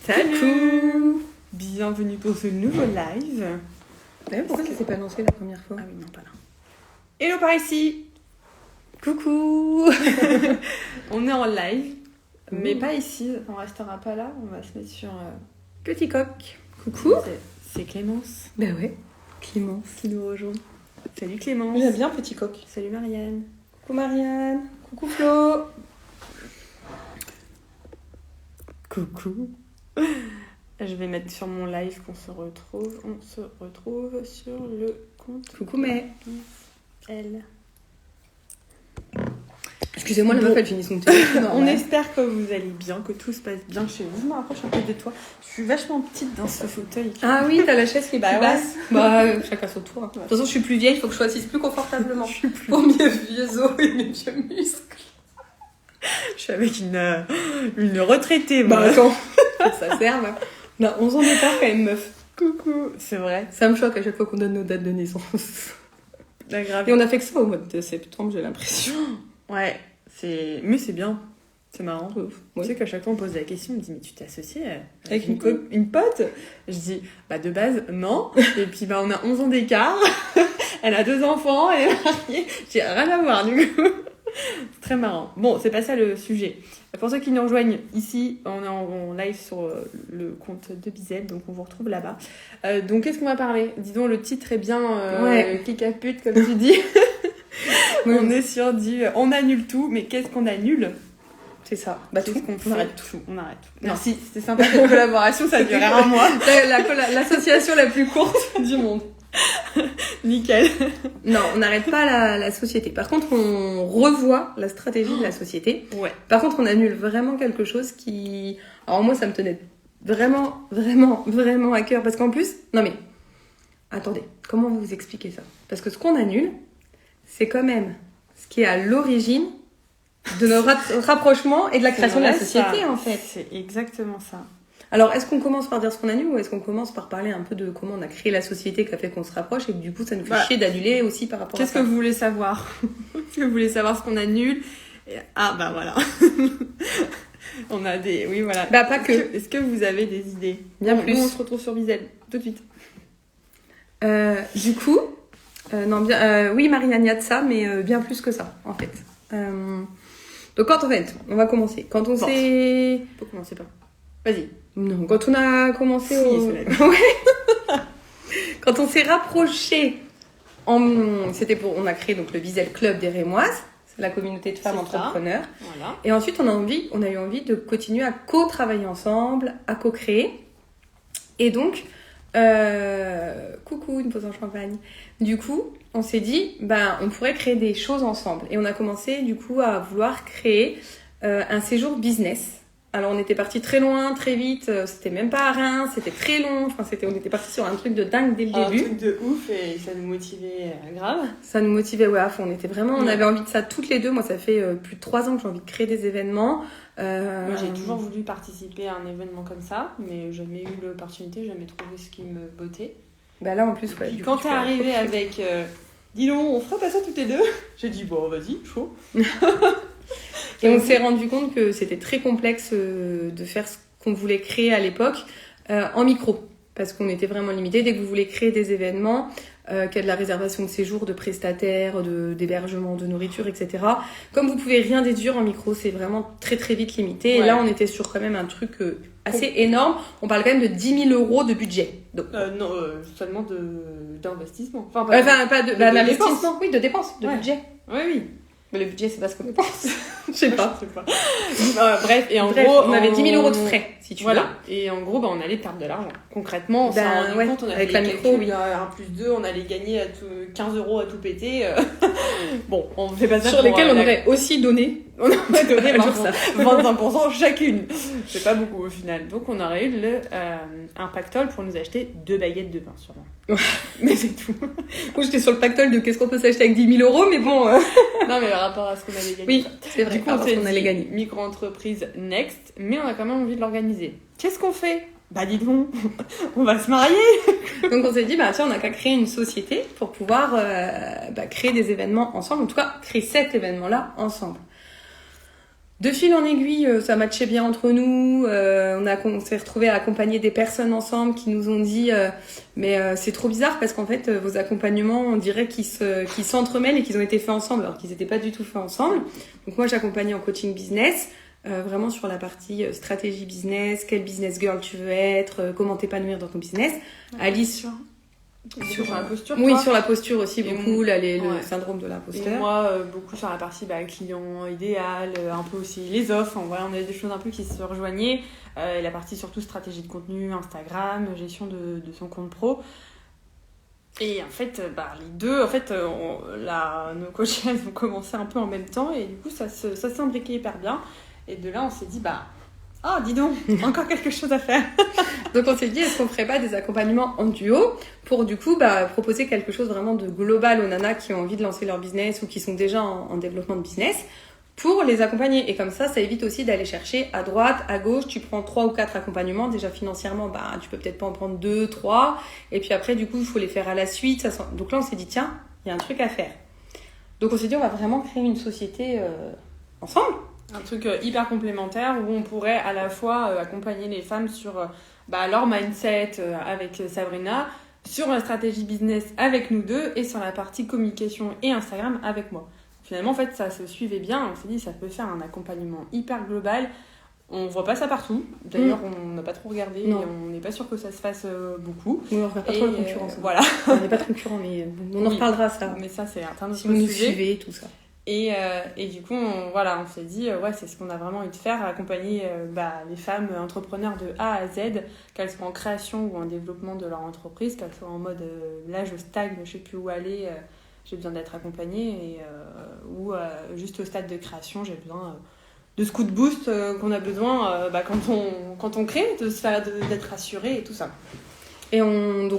Salut. Bienvenue pour ce nouveau live. D'ailleurs, pourquoi ça s'est pas lancé la première fois? Ah oui, non, pas là. Hello par ici. Coucou. On est en live, mais pas ici. On restera pas là. On va se mettre sur Petit coq. Coucou. C'est Clémence. Ben ouais, Clémence. Qui nous rejoint. Salut Clémence. J'aime bien Petit coq. Salut Marianne. Coucou Marianne. Coucou Flo. Coucou. Je vais mettre sur mon live qu'on se retrouve. On se retrouve sur le compte. Coucou mais. Elle. Excusez-moi, la meuf elle finit son téléphone. On espère que vous allez bien, que tout se passe bien chez vous. Je me rapproche un peu de toi. Je suis vachement petite dans ce fauteuil. Ah oui, t'as la chaise qui est plus basse. Ouais. Bah, chacun son tour. De toute façon, je suis plus vieille, il faut que je sois assise plus confortablement. Pour mes vieux os et mes vieux muscles. Je suis avec une retraitée, moi. Bah attends, ça serve. On a 11 ans d'écart quand même, meuf. Coucou. C'est vrai. Ça me choque à chaque fois qu'on donne nos dates de naissance. La grave. Et on a fait que ça au mois de septembre, j'ai l'impression. Ouais, mais c'est bien. C'est marrant. Ouais. Tu sais qu'à chaque fois on pose la question, on me dit mais tu t'es associée Avec une pote? Je dis bah de base non. Et puis bah on a 11 ans d'écart. Elle a 2 enfants, elle est mariée. J'ai rien à voir du coup. C'est très marrant. Bon, c'est pas ça le sujet. Pour ceux qui nous rejoignent ici, on est en live sur le compte de Bizel, donc on vous retrouve là-bas. Donc qu'est-ce qu'on va parler? Dis donc, le titre est bien kick-a-pute, comme tu dis. On est sur on annule tout, mais qu'est-ce qu'on annule? C'est ça. Bah tout, on arrête tout. On arrête tout. Merci, c'était sympa cette collaboration, ça durait un mois. L'association la plus courte du monde. Nickel. Non, on n'arrête pas la société. Par contre, on revoit la stratégie de la société. Ouais. Par contre, on annule vraiment quelque chose qui... Alors moi, ça me tenait vraiment, vraiment, vraiment à cœur. Parce qu'en plus... Non mais, attendez, comment vous expliquer ça? Parce que ce qu'on annule, c'est quand même ce qui est à l'origine de notre rapprochement et de la création de la société, ça. En fait. C'est exactement ça. Alors, est-ce qu'on commence par dire ce qu'on annule ou est-ce qu'on commence par parler un peu de comment on a créé la société qui a fait qu'on se rapproche et que du coup, ça nous fait chier d'annuler aussi par rapport à ça? Qu'est-ce que vous voulez savoir? Est-ce que vous voulez savoir ce qu'on annule? Ah, bah voilà. On a des... Oui, voilà. Bah, pas que. Est-ce que vous avez des idées? Bien plus. Nous, on se retrouve sur Bizel, tout de suite. Du coup... oui, Marianne, il y a de ça, mais bien plus que ça, en fait. Donc, quand en fait, on va commencer. Quand on s'est... Faut commencer pas. Vas-y. Non, quand on a commencé Ouais. Quand on s'est rapproché, on a créé donc le Bizel Club des Rémoises, c'est la communauté de femmes entrepreneurs. Voilà. Et ensuite, on a eu envie de continuer à co-travailler ensemble, à co-créer. Et donc, coucou, une pause en champagne. Du coup, on s'est dit, on pourrait créer des choses ensemble. Et on a commencé, du coup, à vouloir créer un séjour business. Alors, on était parti très loin, très vite. C'était même pas à Reims, c'était très long. Enfin, on était parti sur un truc de dingue dès le début. Un truc de ouf et ça nous motivait grave. Ça nous motivait, ouais, à fond. On avait envie de ça toutes les deux. Moi, ça fait plus de 3 ans que j'ai envie de créer des événements. Moi, j'ai toujours voulu participer à un événement comme ça, mais jamais eu l'opportunité, jamais trouvé ce qui me bottait. Bah là, en plus, ouais. Puis quand t'es arrivé avec dis donc, on fera pas ça toutes les deux, j'ai dit bon, vas-y, chaud. Et on s'est rendu compte que c'était très complexe de faire ce qu'on voulait créer à l'époque en micro. Parce qu'on était vraiment limité. Dès que vous voulez créer des événements, qu'il y a de la réservation de séjour, de prestataires, d'hébergement, de nourriture, etc. Comme vous pouvez rien déduire en micro, c'est vraiment très très vite limité. Ouais. Et là, on était sur quand même un truc assez énorme. On parle quand même de 10 000 € de budget. Donc, non, seulement d'investissement. Enfin, pas d'investissement, oui, de dépenses, de budget. Oui. Mais le budget, c'est pas ce qu'on dépense. Je sais pas. Bref, et en gros... on avait 10 000 € de frais, si tu veux. Et en gros, on allait perdre de l'argent. Concrètement, on s'est rendu compte, on avait avec la micro, oui. 1+2, on allait gagner 15 € à tout péter. Bon, on fait pas ça sur lesquels on aurait aussi donné. On aurait donné 25% chacune. C'est pas beaucoup au final. Donc, on aurait eu un pactole pour nous acheter 2 baguettes de pain, sûrement. Mais c'est tout. Moi, j'étais sur le pactole de qu'est-ce qu'on peut s'acheter avec 10 000 €, mais bon... Non, mais par rapport à ce qu'on allait gagner. Oui, c'est vrai. Du coup, on s'est dit micro-entreprise next, mais on a quand même envie de l'organiser. Qu'est-ce qu'on fait? Bah dis donc, on va se marier. Donc on s'est dit, tiens, on n'a qu'à créer une société pour pouvoir créer des événements ensemble, en tout cas créer cet événement-là ensemble. De fil en aiguille, ça matchait bien entre nous. On s'est retrouvés à accompagner des personnes ensemble qui nous ont dit mais c'est trop bizarre parce qu'en fait vos accompagnements, on dirait qu'ils s'entremêlent et qu'ils ont été faits ensemble alors qu'ils n'étaient pas du tout faits ensemble. Donc moi j'accompagnais en coaching business, vraiment sur la partie stratégie business, quelle business girl tu veux être, comment t'épanouir dans ton business. Ouais, Alice sur la posture. Oui, toi. sur la posture aussi, Et beaucoup, là, le ouais. syndrome de Et l'imposteur. moi, beaucoup sur la partie client idéal, un peu aussi les offres. Voilà, on avait des choses un peu qui se rejoignaient. Et la partie surtout stratégie de contenu, Instagram, gestion de son compte pro. Et en fait, les deux, nos coachs, elles ont commencé un peu en même temps. Et du coup, ça s'est imbriqué hyper bien. Et de là, on s'est dit, dis donc, encore quelque chose à faire. Donc on s'est dit, est-ce qu'on ferait pas des accompagnements en duo pour du coup proposer quelque chose vraiment de global aux nanas qui ont envie de lancer leur business ou qui sont déjà en développement de business pour les accompagner. Et comme ça évite aussi d'aller chercher à droite, à gauche. Tu prends 3 ou 4 accompagnements. Déjà financièrement, tu peux peut-être pas en prendre 2, 3. Et puis après, du coup, il faut les faire à la suite. Donc là, on s'est dit, tiens, il y a un truc à faire. Donc on s'est dit, on va vraiment créer une société ensemble. Un truc hyper complémentaire où on pourrait à la fois accompagner les femmes sur leur mindset avec Sabrina, sur la stratégie business avec nous deux et sur la partie communication et Instagram avec moi. Finalement, en fait, ça se suivait bien. On s'est dit, ça peut faire un accompagnement hyper global. On voit pas ça partout. D'ailleurs, on n'a pas trop regardé. Non. Et on n'est pas sûr que ça se fasse beaucoup. Oui, on ne regarde pas trop la concurrence. Voilà. On n'est pas de concurrents, mais on en reparlera ça. Mais ça, c'est un autre si vous nous sujet. Suivez, tout ça. Et du coup, on s'est dit, c'est ce qu'on a vraiment envie de faire, accompagner les femmes entrepreneurs de A à Z, qu'elles soient en création ou en développement de leur entreprise, qu'elles soient en mode là je stagne, je sais plus où aller, j'ai besoin d'être accompagnée, ou juste au stade de création, j'ai besoin de ce coup de boost qu'on a besoin quand on crée, d'être rassurée et tout ça. Et on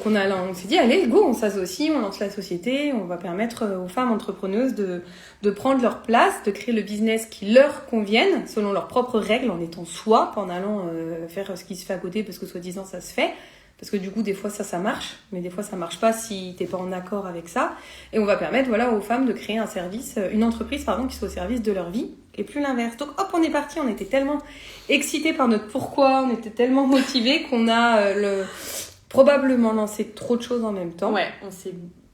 s'est dit, allez, go, on s'associe, on lance la société, on va permettre aux femmes entrepreneuses de prendre leur place, de créer le business qui leur convienne, selon leurs propres règles, en étant soi, pas en allant faire ce qui se fait à côté, parce que soi-disant ça se fait. Parce que du coup, des fois, ça marche, mais des fois, ça marche pas si t'es pas en accord avec ça. Et on va permettre, aux femmes de créer une entreprise, qui soit au service de leur vie, et plus l'inverse. Donc, hop, on est parti, on était tellement excités par notre pourquoi, on était tellement motivés qu'on a probablement lancé trop de choses en même temps. Ouais,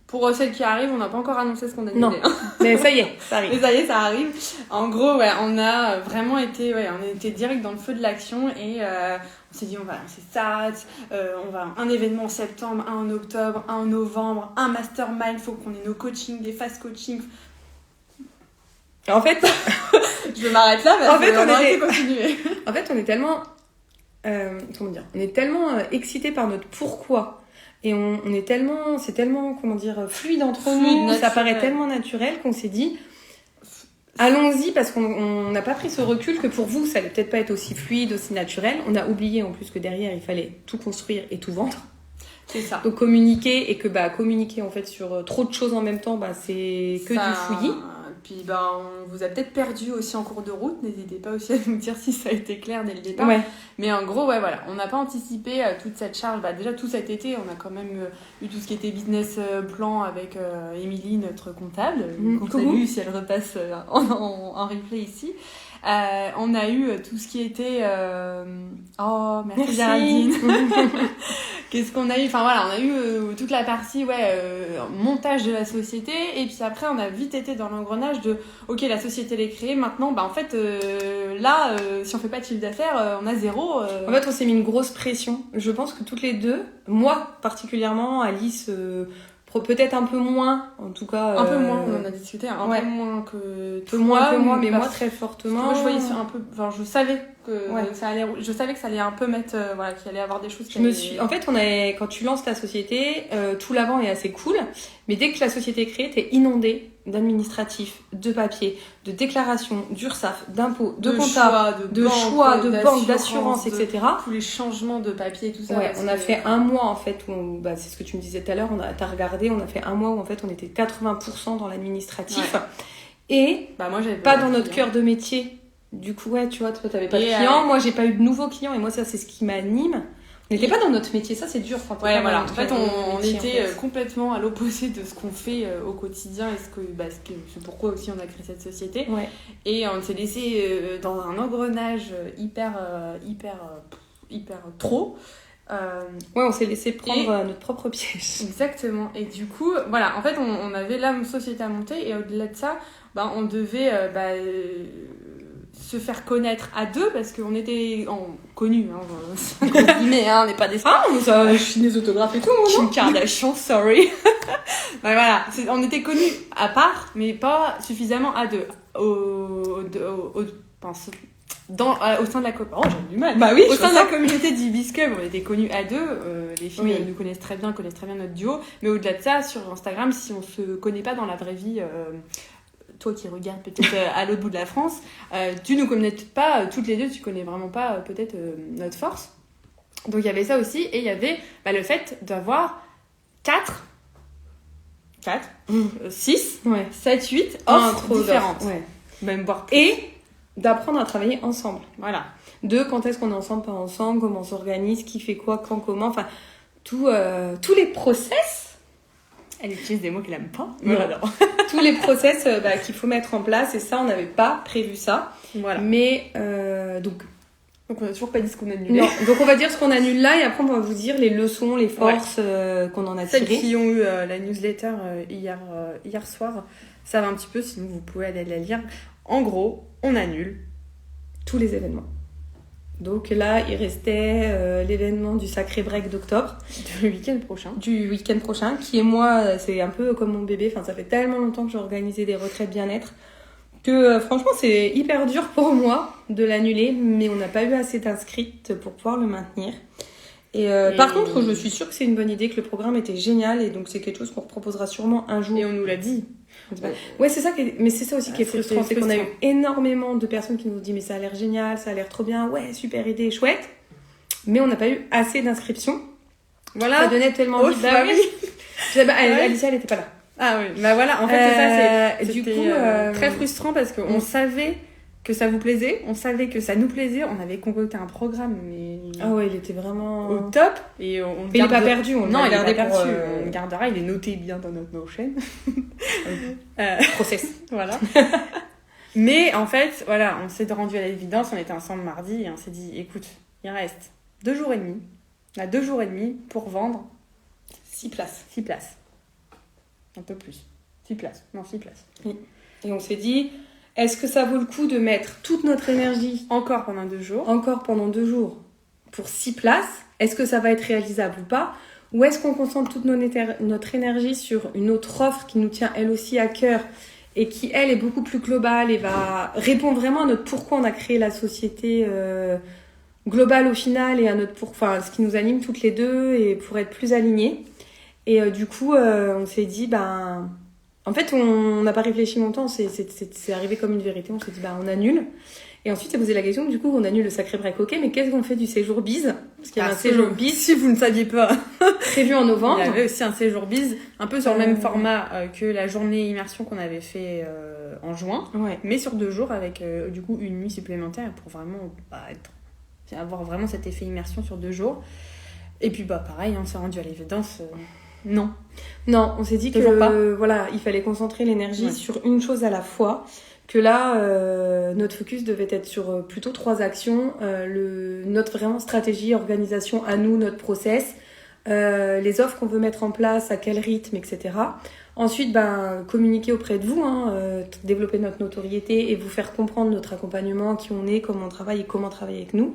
pour celles qui arrivent, on n'a pas encore annoncé ce qu'on a dit. Non, mais ça y est, ça arrive. Mais ça y est, ça arrive. En gros, on a vraiment été, on était direct dans le feu de l'action et on s'est dit, on va lancer ça, on va un événement en septembre, un en octobre, un en novembre, un mastermind, il faut qu'on ait nos coachings, des fast coachings. En fait, je m'arrête là, mais on aurait continuer. En fait, on est tellement... on est tellement excités par notre pourquoi et c'est tellement fluide entre nous, naturel. Ça paraît tellement naturel qu'on s'est dit allons-y parce qu'on n'a pas pris ce recul que pour vous ça allait peut-être pas être aussi fluide, aussi naturel. On a oublié en plus que derrière il fallait tout construire et tout vendre. C'est ça. Donc communiquer et que communiquer en fait sur trop de choses en même temps, c'est que du fouillis. Puis on vous a peut-être perdu aussi en cours de route. N'hésitez pas aussi à nous dire si ça a été clair dès le départ. Ouais. Mais en gros, on n'a pas anticipé toute cette charge. Déjà tout cet été, on a quand même eu tout ce qui était business plan avec Émilie, notre comptable. Qu'on salue si elle repasse en replay ici. On a eu tout ce qui était merci Géraldine. Qu'est-ce qu'on a eu, on a eu toute la partie montage de la société et puis après on a vite été dans l'engrenage de ok, la société elle est créée maintenant, si on fait pas de chiffre d'affaires on a zéro. En fait on s'est mis une grosse pression, je pense que toutes les deux, moi particulièrement, Alice peut-être un peu moins, en tout cas. Un peu moins, on en a discuté, peu moins que toi. Moins que moi, mais moi très fortement. Moi, je voyais un peu, je savais que ça allait un peu mettre, qu'il allait avoir des choses qui En fait, quand tu lances ta société, tout l'avant est assez cool, mais dès que la société est créée, t'es inondé d'administratifs, de papiers, de déclarations, d'URSSAF, d'impôts, de comptables, de choix, de banque, d'assurance, etc. Tous les changements de papiers, tout ça. Ouais, on a fait un mois en fait où c'est ce que tu me disais tout à l'heure, t'as regardé, on a fait un mois où en fait on était 80% dans l'administratif et moi j'avais pas dans notre cœur de métier. Du coup, tu vois, toi t'avais pas de clients, moi j'ai pas eu de nouveaux clients et moi ça c'est ce qui m'anime. On n'était pas dans notre métier, ça c'est dur. Quand Ouais, voilà. En fait, on métier, était en fait. complètement à l'opposé de ce qu'on fait au quotidien et c'est pourquoi aussi on a créé cette société. Ouais. Et on s'est laissé dans un engrenage hyper trop. Ouais, on s'est laissé prendre notre propre piège. Exactement. Et du coup, voilà, en fait, on avait la société à monter et au-delà de ça, on devait se faire connaître à deux parce qu'on était connus. On n'est pas des stars. Je suis des autographes et tout. Kim Kardashian, sorry. Voilà, on était connus à part, mais pas suffisamment à deux. Au sein de la j'ai du mal. Bah oui, au sein de la communauté d'Ibis Club, on était connus à deux. Les filles nous connaissent très bien notre duo. Mais au-delà de ça, sur Instagram, si on se connaît pas dans la vraie vie, toi qui regardes peut-être à l'autre bout de la France, tu nous connais pas toutes les deux, tu connais vraiment pas peut-être notre force. Donc il y avait ça aussi, et il y avait le fait d'avoir 6, 7, 8 offres différentes. Ouais. Même voire plus. Et d'apprendre à travailler ensemble. Voilà. Quand est-ce qu'on est ensemble, pas ensemble, comment on s'organise, qui fait quoi, quand, comment, enfin, tous les process. Elle utilise des mots qu'elle aime pas. Voilà. Tous les process qu'il faut mettre en place, et ça, on n'avait pas prévu ça. Voilà. Mais, donc on n'a toujours pas dit ce qu'on annulait. Non, donc on va dire ce qu'on annule là, et après on va vous dire les leçons, les forces qu'on en a tirées. Celles qui ont eu la newsletter hier soir savent un petit peu, sinon vous pouvez aller la lire. En gros, on annule tous les événements. Donc là, il restait l'événement du Sacré Break d'octobre. Du week-end prochain. Qui est moi, c'est un peu comme mon bébé. Enfin, ça fait tellement longtemps que j'ai organisé des retraites bien-être que franchement, c'est hyper dur pour moi de l'annuler. Mais on n'a pas eu assez d'inscrites pour pouvoir le maintenir. Et par contre, je suis sûre que c'est une bonne idée, que le programme était génial. Et donc, c'est quelque chose qu'on reproposera sûrement un jour. Et on nous l'a dit. Ouais, c'est ça mais c'est ça aussi qui est frustrant, c'est qu'on a eu énormément de personnes qui nous ont dit mais ça a l'air génial, ça a l'air trop bien, ouais, super idée, chouette, mais on n'a pas eu assez d'inscriptions. Voilà. Ça donnait tellement envie. Alicia, elle était pas là. Ah oui, voilà, en fait c'est ça, c'était du coup très frustrant parce qu'on savait que ça vous plaisait, on savait que ça nous plaisait, on avait concocté un programme, mais ah ouais, il était vraiment au top, et il est pas perdu, on non, il est pas perdu, on le gardera, il est noté bien dans notre chaîne. Process. Voilà. Mais en fait, voilà, on s'est rendu à l'évidence, on était ensemble mardi et on s'est dit, écoute, il reste 2 jours et demi, on a 2 jours et demi pour vendre 6 places. Un peu plus. 6 places. Oui. Et on s'est dit, est-ce que ça vaut le coup de mettre toute notre énergie encore pendant 2 jours pour 6 places? Est-ce que ça va être réalisable ou pas? Ou est-ce qu'on concentre toute notre énergie sur une autre offre qui nous tient elle aussi à cœur et qui, elle, est beaucoup plus globale et va répondre vraiment à notre pourquoi on a créé la société globale au final, et à notre ce qui nous anime toutes les deux, et pour être plus alignés. Et du coup, on s'est dit, en fait, on n'a pas réfléchi longtemps, c'est arrivé comme une vérité. On s'est dit, on annule. Et ensuite, s'est posé la question, du coup, on annule le Sacré Break, ok, mais qu'est-ce qu'on fait du séjour bise? Parce qu'il y avait un séjour bise, si vous ne saviez pas, prévu en novembre. Il y avait aussi un séjour bise, un peu sur le même format que la journée immersion qu'on avait fait en juin, mais sur 2 jours avec du coup une nuit supplémentaire pour vraiment avoir vraiment cet effet immersion sur 2 jours. Et puis pareil, on s'est rendu à l'évidence. Non, on s'est dit que voilà, il fallait concentrer l'énergie sur une chose à la fois. Que là, notre focus devait être sur plutôt 3 actions. Notre vraiment stratégie, organisation à nous, notre process, les offres qu'on veut mettre en place, à quel rythme, etc. Ensuite, communiquer auprès de vous, développer notre notoriété et vous faire comprendre notre accompagnement, qui on est, comment on travaille et comment travailler avec nous.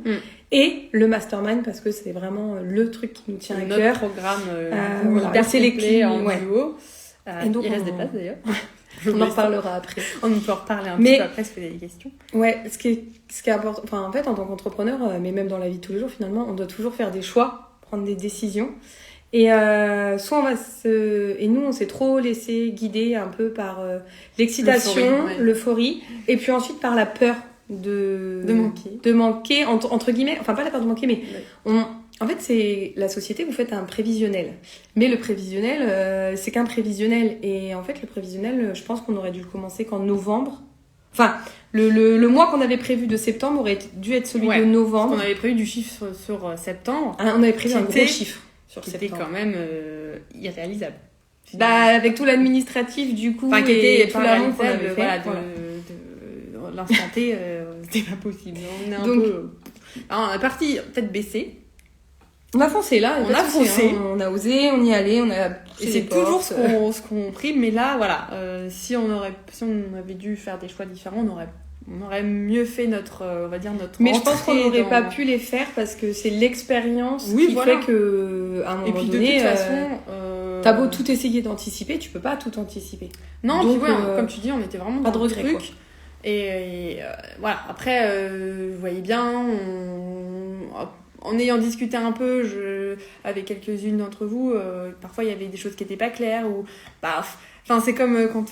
Et le mastermind, parce que c'est vraiment le truc qui nous tient à cœur. Notre programme hyper c'est les clés en duo. Et donc, il reste des places d'ailleurs. On en reparlera après. On peut en reparler un petit peu après, si vous avez des questions. Ouais, ce qui est important, en fait, en tant qu'entrepreneur, mais même dans la vie de tous les jours, finalement, on doit toujours faire des choix, prendre des décisions. Et soit on va et nous, on s'est trop laissé guider un peu par l'excitation, l'euphorie, et puis ensuite par la peur de manquer, entre guillemets, enfin pas la peur de manquer, mais en fait, la société, vous faites un prévisionnel. Mais le prévisionnel, c'est qu'un prévisionnel. Et en fait, le prévisionnel, je pense qu'on aurait dû le commencer qu'en novembre. Enfin, le mois qu'on avait prévu de septembre aurait dû être celui de novembre. On avait prévu du chiffre sur septembre. On avait prévu un gros chiffre sur septembre. C'était quand même irréalisable. Avec tout l'administratif, du coup, qui était tout l'amour qu'on avait fait. De l'instant T, c'était pas possible. On est Alors, on est parti peut-être baisser. On a foncé là, on a foncé. On a osé, on y allait, on a. Et c'est toujours ce qu'on prie, mais là, voilà, si on avait dû faire des choix différents, on aurait mieux fait notre, on va dire notre. Mais je pense qu'on n'aurait pas pu les faire parce que c'est l'expérience qui fait que, à un moment donné, de toute façon, t'as beau tout essayer d'anticiper, tu peux pas tout anticiper. Non, donc, comme tu dis, on était vraiment pas de regret, truc. Quoi. Et voilà. Après, vous voyez bien, en ayant discuté un peu avec quelques-unes d'entre vous, parfois il y avait des choses qui n'étaient pas claires ou enfin c'est comme quand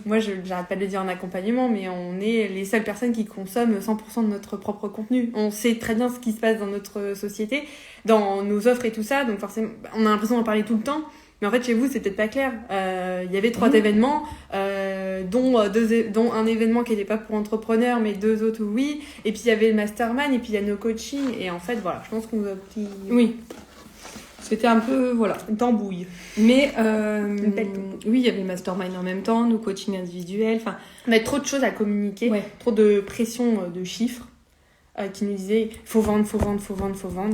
moi j'arrête pas de le dire en accompagnement, mais on est les seules personnes qui consomment 100% de notre propre contenu. On sait très bien ce qui se passe dans notre société, dans nos offres et tout ça, donc forcément on a l'impression d'en parler tout le temps. Mais en fait, chez vous, c'est peut-être pas clair. Il y avait 3 événements, dont un événement qui n'était pas pour entrepreneurs, mais 2 autres, oui. Et puis, il y avait le mastermind, et puis il y a nos coachings. Et en fait, voilà, je pense qu'on nous a petit... Oui. C'était un peu, voilà. Une tambouille. Mais, oui, il y avait le mastermind en même temps, nos coachings individuels, enfin... On avait trop de choses à communiquer, trop de pression de chiffres. Qui nous disait faut vendre.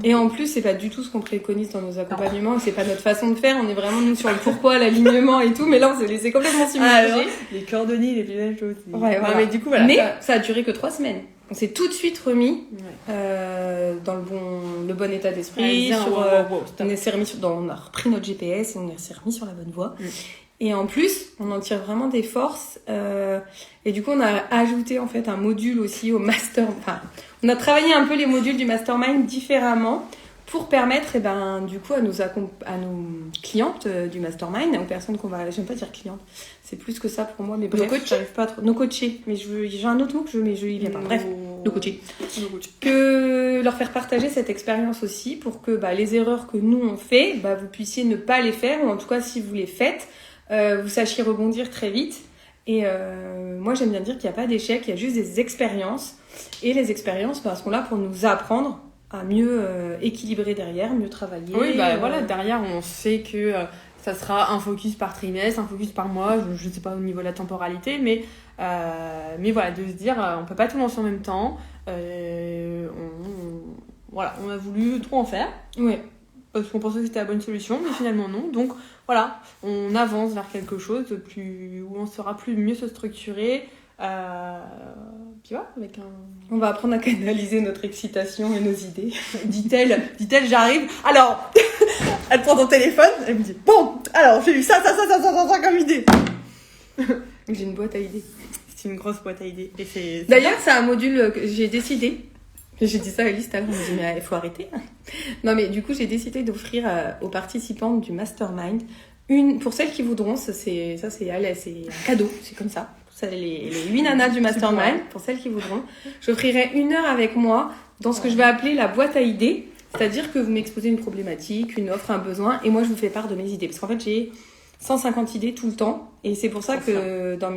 Et en plus, c'est pas du tout ce qu'on préconise dans nos accompagnements, c'est pas notre façon de faire, on est vraiment nous sur le pourquoi, l'alignement et tout, mais là on s'est laissé complètement submerger. Les cordonniers, les plus choses. Ouais, voilà. Mais du coup, voilà. Mais ça a duré que 3 semaines. On s'est tout de suite remis dans le bon état d'esprit. On a repris notre GPS et on s'est remis sur la bonne voie. Et en plus, on en tire vraiment des forces. Et du coup, on a ajouté en fait un module aussi au master. Enfin, on a travaillé un peu les modules du mastermind différemment pour permettre, du coup, à nos clientes du mastermind, aux personnes qu'on va, j'aime pas dire clientes, c'est plus que ça pour moi, mais bref, j'arrive pas à trop. Nos coachés, mais j'ai un autre mot mais il vient pas. Bref, nos coachés. Que leur faire partager cette expérience aussi pour que les erreurs que nous on fait, vous puissiez ne pas les faire, ou en tout cas si vous les faites, vous sachiez rebondir très vite. Et moi j'aime bien dire qu'il n'y a pas d'échec, il y a juste des expériences. Et les expériences sont là pour nous apprendre à mieux équilibrer derrière, mieux travailler. Oui, voilà, derrière on sait que ça sera un focus par trimestre, un focus par mois, je ne sais pas au niveau de la temporalité, mais voilà, de se dire on peut pas tout lancer en même temps. Voilà, on a voulu trop en faire. Oui. Parce qu'on pensait que c'était la bonne solution, mais finalement non. Donc voilà, on avance vers quelque chose de où on saura mieux se structurer. Puis voilà, on va apprendre à canaliser notre excitation et nos idées. dit-elle, j'arrive. Alors, elle prend ton téléphone, elle me dit bon, alors j'ai eu ça comme idée. J'ai une boîte à idées. C'est une grosse boîte à idées. Et d'ailleurs, c'est un module que j'ai décidé. J'ai dit ça à Alice, elle m'a dit mais il faut arrêter. Non mais du coup j'ai décidé d'offrir aux participantes du mastermind pour celles qui voudront, c'est un cadeau, c'est comme ça. Les 8 nanas du mastermind, pour celles qui voudront, j'offrirai 1 heure avec moi dans ce que je vais appeler la boîte à idées, c'est-à-dire que vous m'exposez une problématique, une offre, un besoin, et moi je vous fais part de mes idées, parce qu'en fait j'ai 150 idées tout le temps, et c'est pour ça que dans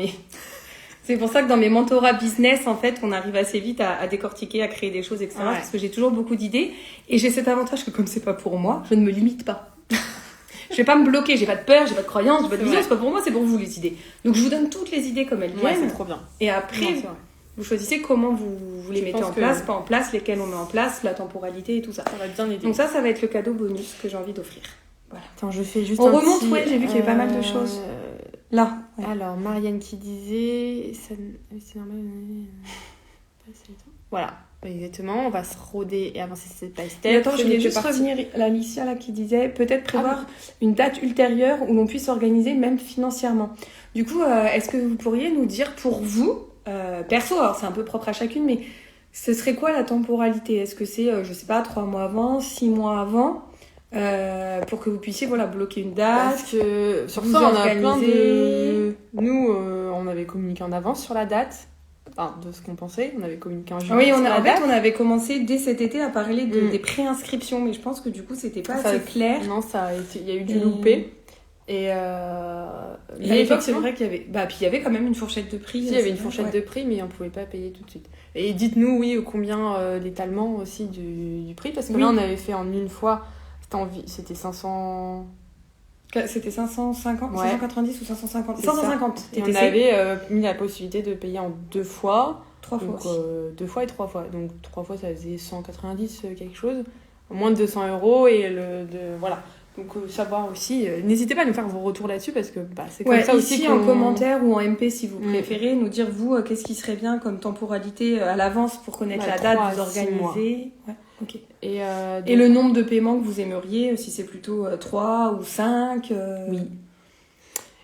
mes mentorats business, en fait, on arrive assez vite à décortiquer, à créer des choses, etc. Parce que j'ai toujours beaucoup d'idées. Et j'ai cet avantage que comme c'est pas pour moi, je ne me limite pas. Je vais pas me bloquer, j'ai pas de peur, j'ai pas de croyance, j'ai pas de vision, c'est pas pour moi, c'est pour vous les idées. Donc je vous donne toutes les idées comme elles viennent. Ouais, c'est trop bien. Et après, vous choisissez comment vous les mettez en place, pas en place, lesquelles on met en place, la temporalité et tout ça. Ça va bien aider. Donc ça va être le cadeau bonus que j'ai envie d'offrir. Voilà. Attends, je fais juste on remonte, j'ai vu qu'il y avait pas mal de choses. Là. Ouais. Alors, Marianne qui disait... C'est normal. Voilà, exactement. On va se rôder et avancer step by step. Et attends, je voulais juste revenir à Alicia là, qui disait peut-être prévoir une date ultérieure où l'on puisse s'organiser même financièrement. Du coup, est-ce que vous pourriez nous dire pour vous, perso, alors c'est un peu propre à chacune, mais ce serait quoi la temporalité ? Est-ce que c'est, je sais pas, 3 mois avant, 6 mois avant pour que vous puissiez bloquer une date. Parce que sur ça, on a plein de... Nous, on avait communiqué en avance sur la date. Enfin, de ce qu'on pensait. On avait communiqué en juillet. Oui, en fait, on avait commencé dès cet été à parler des préinscriptions. Mais je pense que du coup, c'était pas assez clair. Non, il y a eu du loupé. Et à l'époque, c'est vrai qu'il y avait... puis il y avait quand même une fourchette de prix. Il y avait une fourchette de prix, mais on pouvait pas payer tout de suite. Et dites-nous, combien l'étalement aussi du prix, parce que là, on avait fait en une fois, c'était 500... C'était 550, 590 ou 550 550. Et on avait mis la possibilité de payer en 2 fois. 3 fois aussi. 2 fois et 3 fois. Donc 3 fois, ça faisait 190 quelque chose. Moins de 200 €. Et voilà. Donc savoir aussi, n'hésitez pas à nous faire vos retours là-dessus parce que c'est comme ça aussi ici en commentaire ou en MP si vous préférez, nous dire vous qu'est-ce qui serait bien comme temporalité à l'avance pour connaître la date, vous organiser. Ouais, ok. Et le nombre de paiements que vous aimeriez, si c'est plutôt 3 ou 5. Oui.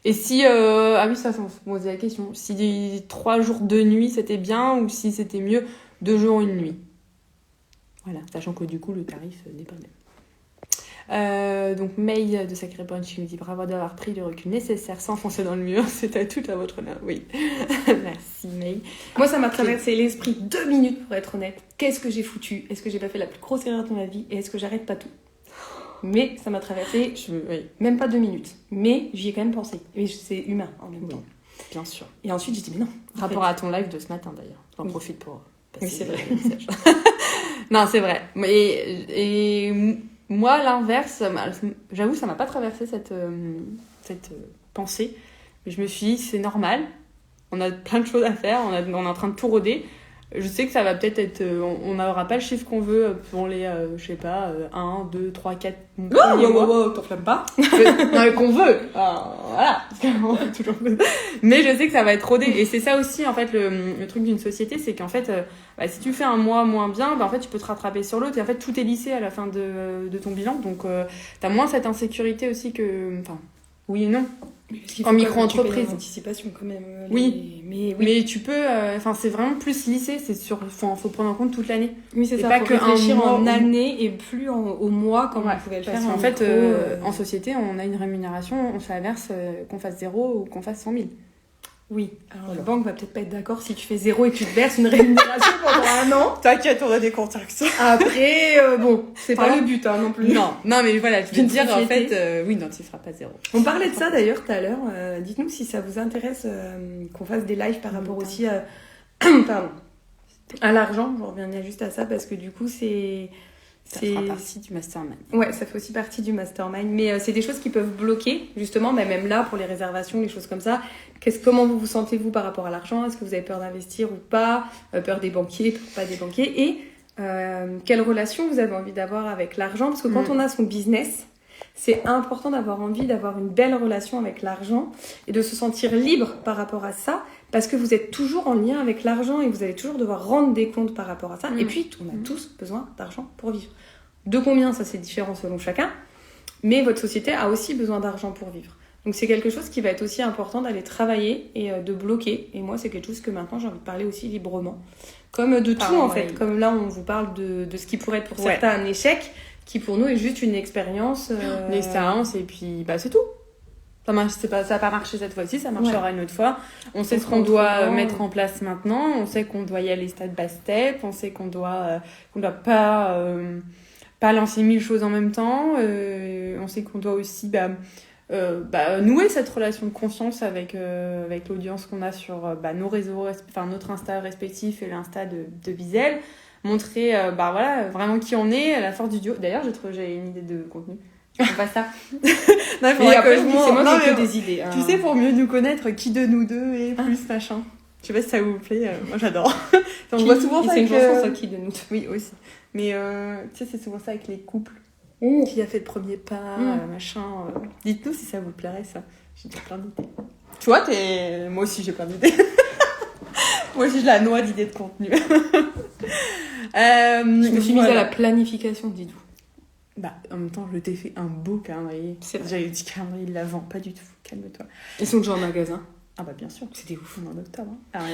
Et si, ça, on se posait la question, si 3 jours 2 nuits c'était bien ou si c'était mieux 2 jours 1 nuit. Voilà, sachant que du coup le tarif n'est pas le même. Donc May de Sacré Punch qui me dit bravo d'avoir pris le recul nécessaire sans foncer dans le mur, c'était tout à votre honneur. Oui. Merci May. Moi ça m'a traversé l'esprit 2 minutes pour être honnête. Qu'est-ce que j'ai foutu? Est-ce que j'ai pas fait la plus grosse erreur de ma vie? Et est-ce que j'arrête pas tout? Mais ça m'a traversé même pas 2 minutes. Mais j'y ai quand même pensé. Et c'est humain en même temps. Bien sûr. Et ensuite j'ai dit mais non. Rapport à ton live de ce matin d'ailleurs. J'en profite pour passer. Oui c'est vrai. Non c'est vrai. Et moi, l'inverse, j'avoue, ça m'a pas traversé cette pensée. Mais je me suis dit, c'est normal. On a plein de choses à faire. On est en train de tout roder. Je sais que ça va peut-être être... on n'aura pas le chiffre qu'on veut pour les, 1, 2, 3, 4... t'enflamme pas. Non, mais qu'on veut. Voilà. Mais je sais que ça va être rodé. Et c'est ça aussi, en fait, le truc d'une société, c'est qu'en fait, si tu fais un mois moins bien, en fait, tu peux te rattraper sur l'autre. Et en fait, tout est lissé à la fin de ton bilan. Donc, t'as moins cette insécurité aussi que... Enfin, oui et non. En micro-entreprise. Anticipation quand même. Mais tu peux... c'est vraiment plus lissé. C'est sûr. Faut prendre en compte toute l'année. Oui, c'est ça. Pas faut que réfléchir en année et plus au mois comme on pouvait le faire. En fait, en société, on a une rémunération. On fait l'inverse, qu'on fasse 0 ou qu'on fasse 100 000. Oui. Alors la banque va peut-être pas être d'accord si tu fais 0 et que tu te verses une rémunération pendant 1 an. T'inquiète, on a des contacts. Après, c'est pas le but non plus. Non, mais voilà, je veux dire en fait, non, tu feras pas 0. On parlait de ça d'ailleurs tout à l'heure. Dites-nous si ça vous intéresse qu'on fasse des lives par rapport aussi à l'argent. Je reviens juste à ça parce que du coup, ça fera partie du mastermind. Ouais, ça fait aussi partie du mastermind. Mais c'est des choses qui peuvent bloquer, justement, même là, pour les réservations, les choses comme ça. Comment vous vous sentez-vous par rapport à l'argent? Est-ce que vous avez peur d'investir ou pas? Peur des banquiers, pas des banquiers? Et quelle relation vous avez envie d'avoir avec l'argent? Parce que quand on a son business, c'est important d'avoir envie d'avoir une belle relation avec l'argent et de se sentir libre par rapport à ça. Parce que vous êtes toujours en lien avec l'argent et vous allez toujours devoir rendre des comptes par rapport à ça. Et puis, on a tous besoin d'argent pour vivre. De combien, ça c'est différent selon chacun. Mais votre société a aussi besoin d'argent pour vivre. Donc c'est quelque chose qui va être aussi important d'aller travailler et de bloquer. Et moi, c'est quelque chose que maintenant, j'ai envie de parler aussi librement. Comme de tout en fait. Comme là, on vous parle de ce qui pourrait être pour certains un échec, qui pour nous est juste une expérience. Une expérience et puis c'est tout. Ça n'a pas marché cette fois-ci, ça marchera une autre fois. On sait ce qu'on doit mettre en place maintenant. On sait qu'on doit y aller step by step. On sait qu'on doit pas lancer 1000 choses en même temps. On sait qu'on doit aussi nouer cette relation de confiance avec l'audience qu'on a sur nos réseaux, notre Insta respectif et l'Insta de Bizel. Montrer vraiment qui on est, la force du duo. D'ailleurs, j'ai une idée de contenu. Je fais pas ça. Non, il faudrait que c'est moi qui ai que des idées. Tu sais, pour mieux nous connaître, qui de nous deux est plus machin. Je sais pas si ça vous plaît, moi j'adore. On voit souvent ça avec... C'est une chanson, ça, qui de nous deux. Oui, aussi. Mais tu sais, c'est souvent ça avec les couples. Qui a fait le premier pas, machin. Dites-nous si ça vous plairait, ça. J'ai plein d'idées. Tu vois, moi aussi j'ai plein d'idées. Moi aussi je la noie d'idées de contenu. Je me suis mise à la planification, dis-nous. En même temps, je t'ai fait un beau calendrier. J'avais dit calendrier de l'avant, pas du tout. Calme-toi. Ils sont déjà en magasin. Ah bien sûr. C'était ouf. En octobre.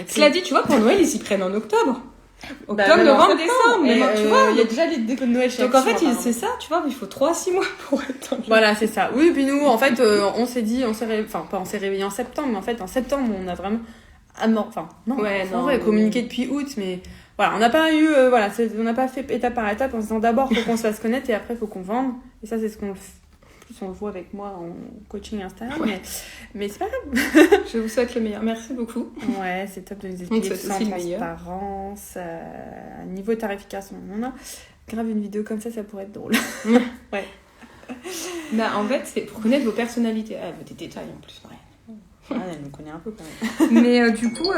Cela dit, tu vois, pour Noël, ils s'y prennent en octobre. Octobre, novembre, décembre. Mais tu vois, il y a déjà les décos de Noël chez donc en fait, c'est ça, tu vois, il faut 3-6 mois pour être en Voilà, c'est ça. Oui, et puis nous, en fait, on s'est réveillé en septembre, mais en fait, en septembre, on a vraiment... communiqué depuis août, mais... Voilà, on n'a pas eu, on n'a pas fait étape par étape en se disant d'abord faut qu'on se fasse connaître et après faut qu'on vende. Et ça, c'est ce qu'on plus on le voit avec moi en coaching Instagram, Ouais. mais c'est pas grave. Je vous souhaite le meilleur. Merci beaucoup. Ouais, c'est top de nous On te expliquer souhaite tout ça en aussi le meilleur. transparence, niveau tarification. On a grave une vidéo comme ça pourrait être drôle. Ouais. Bah, en fait, c'est pour connaître vos personnalités. Ah, des détails en plus, ouais. Elle me connaît un peu quand même. Mais du coup,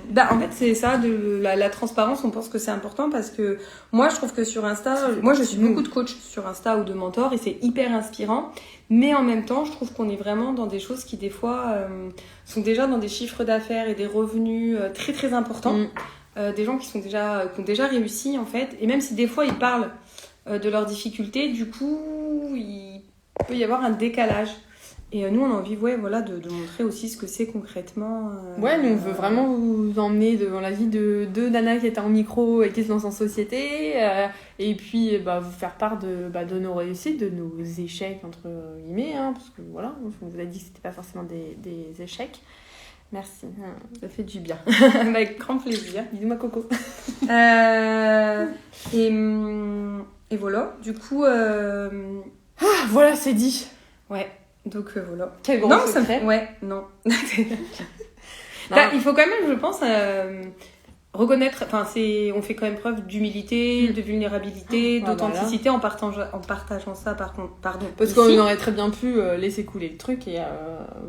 bah, en fait, c'est ça, de la transparence, on pense que c'est important parce que moi, je trouve que sur Insta, moi, je suis beaucoup de coachs sur Insta ou de mentors et c'est hyper inspirant. Mais en même temps, je trouve qu'on est vraiment dans des choses qui, des fois, sont déjà dans des chiffres d'affaires et des revenus très, très importants. Des gens qui ont déjà réussi, en fait. Et même si des fois, ils parlent de leurs difficultés, du coup, il peut y avoir un décalage. Et nous, on a envie de montrer aussi ce que c'est concrètement. Ouais, nous, on veut vraiment vous emmener dans la vie de deux nanas qui étaient en micro et qui se lancent en société. Et puis, vous faire part de nos réussites, de nos échecs, entre guillemets. Parce que voilà, on vous a dit que c'était pas forcément des échecs. Merci. Ça fait du bien. Avec grand plaisir. Bisous, ma coco. Et voilà, du coup... Voilà, c'est dit. Ouais. Donc voilà. Quel gros non, secret. Ouais, non. Il faut quand même, je pense, reconnaître. Enfin, on fait quand même preuve d'humilité, de vulnérabilité, d'authenticité en partageant ça. Par contre, pardon. Parce qu'on aurait très bien pu laisser couler le truc et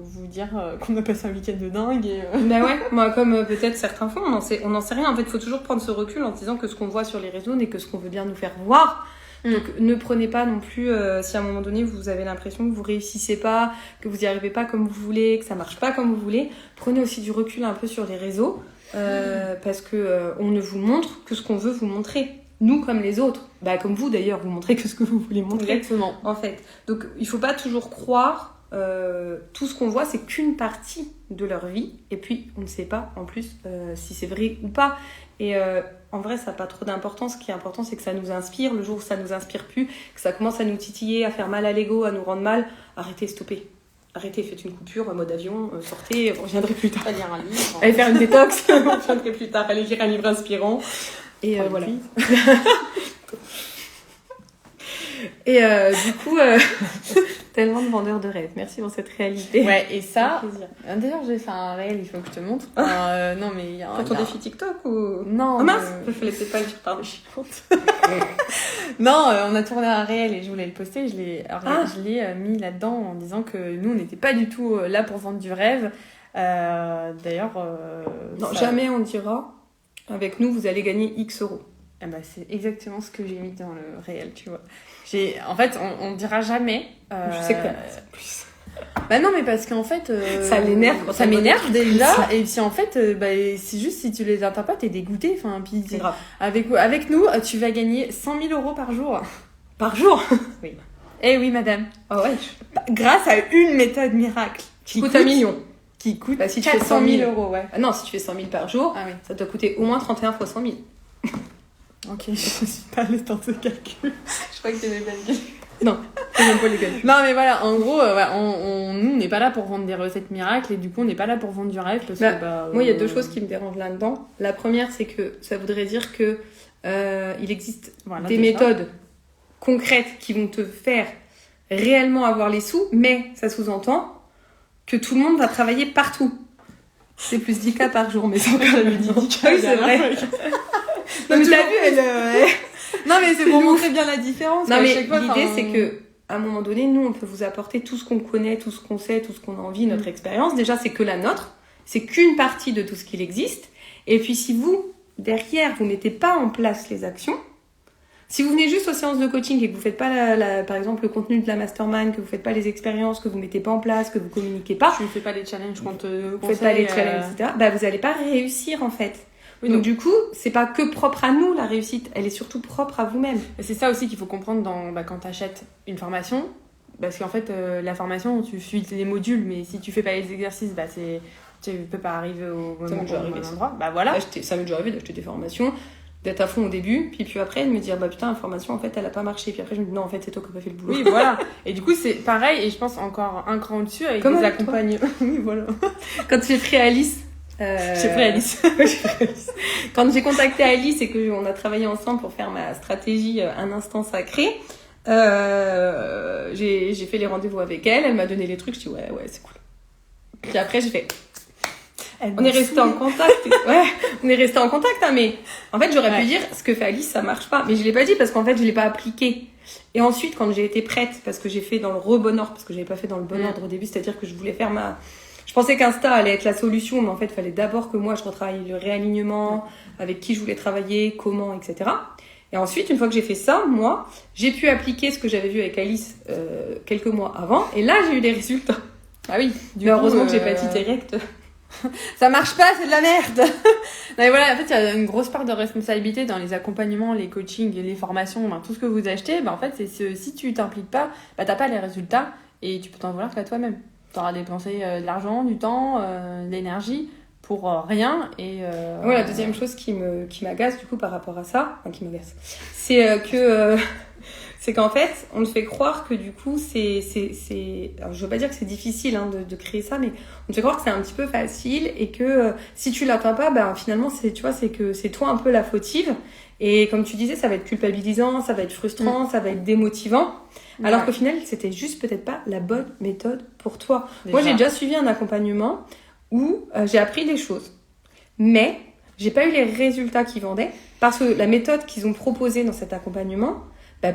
vous dire qu'on a passé un week-end de dingue. Et, Bah ouais, moi comme peut-être certains font, on n'en sait rien. En fait, il faut toujours prendre ce recul en se disant que ce qu'on voit sur les réseaux n'est que ce qu'on veut bien nous faire voir. Donc ne prenez pas non plus si à un moment donné vous avez l'impression que vous réussissez pas, que vous y arrivez pas comme vous voulez, que ça marche pas comme vous voulez. Prenez aussi du recul un peu sur les réseaux parce que on ne vous montre que ce qu'on veut vous montrer. Nous comme les autres, comme vous d'ailleurs, vous montrez que ce que vous voulez montrer. Exactement. En fait, donc il faut pas toujours croire tout ce qu'on voit, c'est qu'une partie de leur vie et puis on ne sait pas en plus si c'est vrai ou pas. Et en vrai, ça n'a pas trop d'importance. Ce qui est important, c'est que ça nous inspire. Le jour où ça nous inspire plus, que ça commence à nous titiller, à faire mal à l'ego, à nous rendre mal, arrêtez, stoppez. Arrêtez, faites une coupure, mode avion, sortez, vous reviendrez plus tard. Allez lire un livre. Allez faire une détox, vous reviendrez plus tard. Allez lire un livre inspirant. Et voilà. Et du coup, tellement de vendeurs de rêves. Merci pour cette réalité. Ouais, et ça, d'ailleurs, j'ai fait un réel, il faut que je te montre. Non, mais il y a un... Pour ton défi TikTok ou... Non. Oh mince, je ne laissais pas le dire, pardon. Non, on a tourné un réel et je voulais le poster. Je l'ai mis là-dedans en disant que nous, on n'était pas du tout là pour vendre du rêve. D'ailleurs... non, jamais on dira, avec nous, vous allez gagner X euros. C'est exactement ce que j'ai mis dans le réel, tu vois. En fait, on dira jamais... Je sais que c'est plus... non, mais parce qu'en fait... ça l'énerve. Ça m'énerve déjà. Et puis en fait, c'est juste si tu les atteins pas, t'es dégoûté. Enfin, puis c'est grave. Avec nous, tu vas gagner 100 000 euros par jour. Par jour? Oui. Eh oui, madame. Ah ouais. Grâce à une méthode miracle. Qui coûte 1 million. Qui coûte si tu fais 100 000 euros, ouais. Non, si tu fais 100 000 par jour, ça doit coûter au moins 31 fois 100 000. Ok, je suis pas le temps de calcul. Je crois que t'aimais pas le calcul. Non, j'aime pas les calculs. Non, mais voilà, en gros, nous, on n'est pas là pour vendre des recettes miracles et du coup, on n'est pas là pour vendre du rêve. Parce que, moi, il y a deux choses qui me dérangent là-dedans. La première, c'est que ça voudrait dire que il existe des méthodes concrètes qui vont te faire réellement avoir les sous, mais ça sous-entend que tout le monde va travailler partout. C'est plus 10 cas par jour, mais c'est encore j'avais dit 10 cas. Oui, c'est vrai. Non, mais t'as vu, elle... Non, mais c'est pour montrer bien la différence. Non, mais l'idée, c'est que à un moment donné, nous, on peut vous apporter tout ce qu'on connaît, tout ce qu'on sait, tout ce qu'on a envie, notre expérience. Déjà, c'est que la nôtre. C'est qu'une partie de tout ce qu'il existe. Et puis, si vous, derrière, vous mettez pas en place les actions, si vous venez juste aux séances de coaching et que vous faites pas, par exemple, le contenu de la mastermind, que vous faites pas les expériences, que vous mettez pas en place, que vous communiquez pas... Tu ne fais pas les challenges qu'on te vous faites pas les challenges, etc. Vous allez pas réussir, en fait. Oui, donc du coup, c'est pas que propre à nous la réussite, elle est surtout propre à vous-même. Et c'est ça aussi qu'il faut comprendre quand tu achètes une parce qu'en fait, la formation, tu suis les modules, mais si tu fais pas les exercices, tu peux pas arriver au bon endroit. Voilà. Ça m'est déjà arrivé d'acheter des formations, d'être à fond au début, puis après de me dire putain, la formation en fait elle a pas marché, puis après je me dis non, en fait c'est toi qui n'as pas fait le boulot. Oui, voilà. Et du coup, c'est pareil, et je pense encore un cran au-dessus avec des accompagnements. Oui, voilà. Quand j'ai pris Alice. J'ai pris Alice. Quand j'ai contacté Alice et qu'on a travaillé ensemble pour faire ma stratégie Un instant sacré, J'ai fait les rendez-vous avec elle m'a donné les trucs, je dis ouais, c'est cool. Puis après, j'ai fait... On est resté en contact. Ouais, on est resté en contact, hein, mais en fait, j'aurais pu dire ce que fait Alice, ça marche pas. Mais je l'ai pas dit parce qu'en fait, je l'ai pas appliqué. Et ensuite, quand j'ai été prête, parce que j'ai fait dans le bon ordre, parce que j'avais pas fait dans le bon ordre au début, c'est-à-dire que je voulais faire je pensais qu'Insta allait être la solution, mais en fait, il fallait d'abord que moi, je retravaille le réalignement, avec qui je voulais travailler, comment, etc. Et ensuite, une fois que j'ai fait ça, moi, j'ai pu appliquer ce que j'avais vu avec Alice quelques mois avant, et là, j'ai eu des résultats. Ah oui. Mais heureusement que j'ai pas dit direct. Ça marche pas, c'est de la merde. Non, mais voilà, en fait, il y a une grosse part de responsabilité dans les accompagnements, les coachings, les formations, tout ce que vous achetez. En fait, si tu t'impliques pas, t'as pas les résultats et tu peux t'en vouloir qu'à toi-même. T'auras dépensé de l'argent, du temps, de l'énergie pour rien. Et la deuxième chose qui m'agace du coup par rapport à ça, enfin qui m'agace, c'est que c'est qu'en fait, on te fait croire que du coup, alors, je veux pas dire que c'est difficile de créer ça, mais on te fait croire que c'est un petit peu facile et que si tu l'atteins pas, finalement, c'est que c'est toi un peu la fautive. Et comme tu disais, ça va être culpabilisant, ça va être frustrant, ça va être démotivant. Alors qu'au final, c'était juste peut-être pas la bonne méthode pour toi. Moi, j'ai déjà suivi un accompagnement où j'ai appris des choses, mais j'ai pas eu les résultats qu'ils vendaient parce que la méthode qu'ils ont proposée dans cet accompagnement,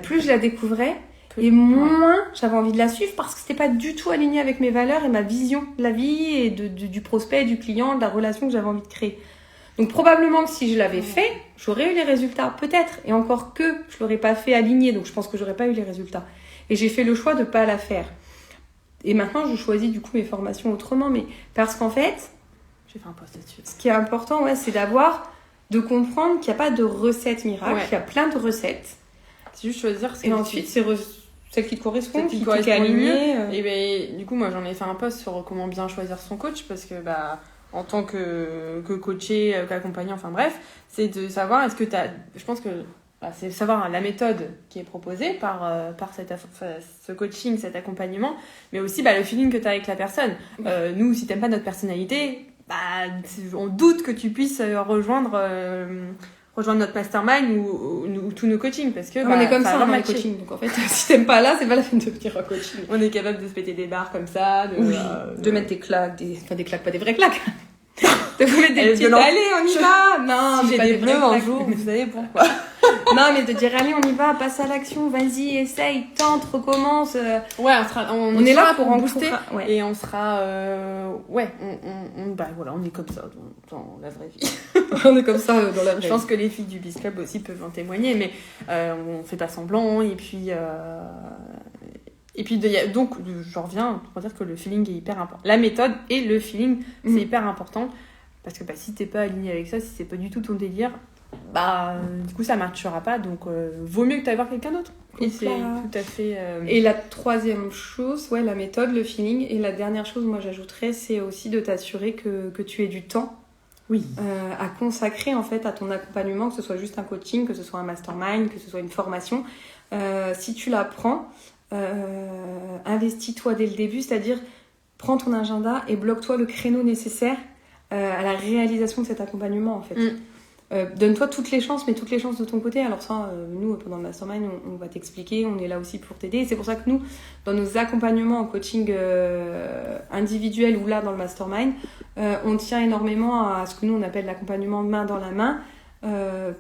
plus je la découvrais et moins j'avais envie de la suivre parce que c'était pas du tout aligné avec mes valeurs et ma vision de la vie et du prospect, du client, de la relation que j'avais envie de créer. Donc probablement que si je l'avais fait, j'aurais eu les résultats, peut-être. Et encore que je l'aurais pas fait aligné, donc je pense que j'aurais pas eu les résultats. Et j'ai fait le choix de pas la faire. Et maintenant, je choisis du coup mes formations autrement, mais parce qu'en fait, j'ai fait un post là-dessus. Ce qui est important, c'est de comprendre qu'il n'y a pas de recette miracle, il y a plein de recettes. C'est juste choisir et ensuite c'est celle qui te correspond, qui t'est alignée. Et du coup moi j'en ai fait un post sur comment bien choisir son coach parce que en tant que coaché, qu'accompagnant, enfin bref, c'est de savoir est-ce que je pense que c'est savoir la méthode qui est proposée par ce coaching, cet accompagnement, mais aussi le feeling que tu as avec la personne. Nous, si t'aimes pas notre personnalité, on doute que tu puisses rejoindre notre mastermind ou tous nos coachings parce que on est comme ça dans les coachings, donc en fait si t'aimes pas là, c'est pas la peine de venir en coaching. On est capable de se péter des barres comme ça, de mettre des claques, des claques, pas des vraies claques. De vous mettre des petites allez on y va. Non, si j'ai des bleus un jour, vous savez pourquoi. Non, mais de dire allez on y va, passe à l'action, vas-y, essaye, tente, recommence. On est là pour en booster et on sera on est comme ça dans la vraie vie. On est comme ça dans la vraie vie. Je pense que les filles du Biz Club aussi peuvent en témoigner, mais on fait pas semblant et puis donc je reviens pour dire que le feeling est hyper important. La méthode et le feeling c'est hyper important parce que si t'es pas aligné avec ça, si c'est pas du tout ton délire, du coup ça marchera pas, donc vaut mieux que t'ailles voir quelqu'un d'autre. Et c'est tout à fait Et la troisième chose, la méthode, le feeling, et la dernière chose moi j'ajouterais, c'est aussi de t'assurer que tu aies du temps à consacrer en fait à ton accompagnement, que ce soit juste un coaching, que ce soit un mastermind, que ce soit une formation. Si tu la prends, investis-toi dès le début, c'est-à-dire prends ton agenda et bloque-toi le créneau nécessaire à la réalisation de cet accompagnement en fait. Donne-toi toutes les chances, mais toutes les chances de ton côté. Alors ça, nous, pendant le mastermind, on va t'expliquer, on est là aussi pour t'aider. Et c'est pour ça que nous, dans nos accompagnements en coaching individuel ou là dans le mastermind, on tient énormément à ce que nous, on appelle l'accompagnement main dans la main,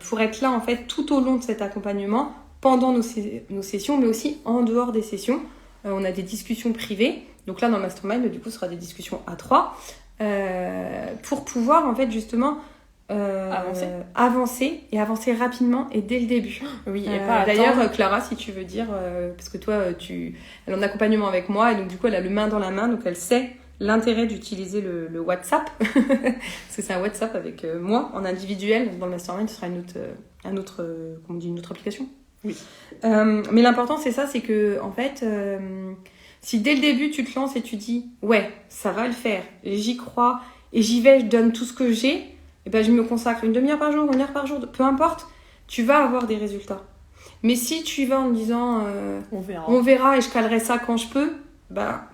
pour être là, en fait, tout au long de cet accompagnement, pendant nos sessions, mais aussi en dehors des sessions. On a des discussions privées. Donc là, dans le mastermind, du coup, ce sera des discussions à 3, pour pouvoir, en fait, justement... avancer rapidement et dès le début. Oui, et d'ailleurs Clara, si tu veux dire, parce que toi elle est en accompagnement avec moi et donc du coup elle a le main dans la main, donc elle sait l'intérêt d'utiliser le WhatsApp parce que c'est un WhatsApp avec moi en individuel. Dans le mastermind ce sera une autre application. Oui. Mais l'important c'est ça, c'est que en fait si dès le début tu te lances et tu dis ça va le faire, j'y crois et j'y vais, je donne tout ce que j'ai, et je me consacre une demi-heure par jour, 1 heure par jour, peu importe, tu vas avoir des résultats. Mais si tu y vas en te disant on verra et je calerai ça quand je peux,